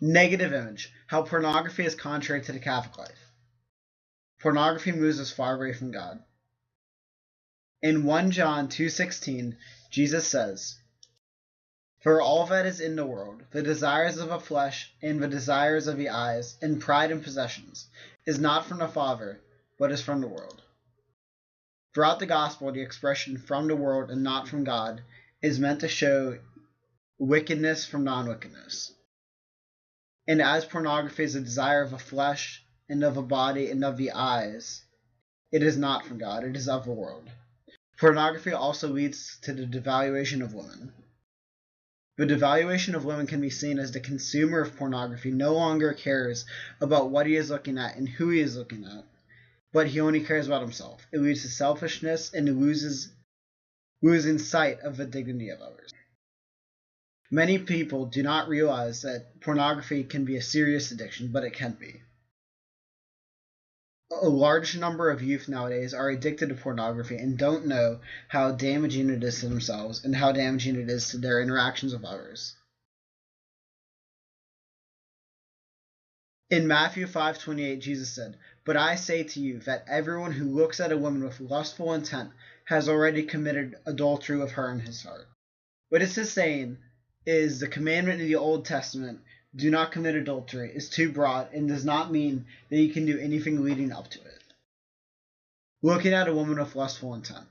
Negative image. How pornography is contrary to the Catholic life. Pornography moves us far away from God. In 1 John 2:16, Jesus says, "For all that is in the world, the desires of the flesh and the desires of the eyes, and pride and possessions, is not from the Father, but is from the world." Throughout the gospel, the expression "from the world and not from God" is meant to show wickedness from non-wickedness. And as pornography is a desire of the flesh and of the body and of the eyes, it is not from God, it is of the world. Pornography also leads to the devaluation of women. The devaluation of women can be seen as the consumer of pornography no longer cares about what he is looking at and who he is looking at, but he only cares about himself. It leads to selfishness and losing sight of the dignity of others. Many people do not realize that pornography can be a serious addiction, but it can be. A large number of youth nowadays are addicted to pornography and don't know how damaging it is to themselves and how damaging it is to their interactions with others. In Matthew 5:28, Jesus said, "But I say to you that everyone who looks at a woman with lustful intent has already committed adultery with her in his heart." What this is saying is the commandment in the Old Testament, "Do not commit adultery," is too broad and does not mean that you can do anything leading up to it. Looking at a woman with lustful intent.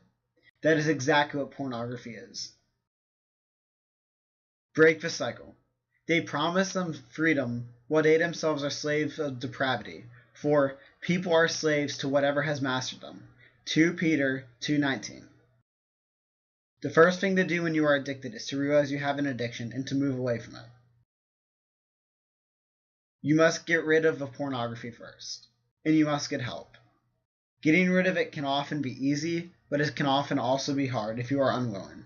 That is exactly what pornography is. Break the cycle. They promise them freedom while they themselves are slaves of depravity, for people are slaves to whatever has mastered them. 2 Peter 2:19. The first thing to do when you are addicted is to realize you have an addiction and to move away from it. You must get rid of the pornography first, and you must get help. Getting rid of it can often be easy, but it can often also be hard if you are unwilling.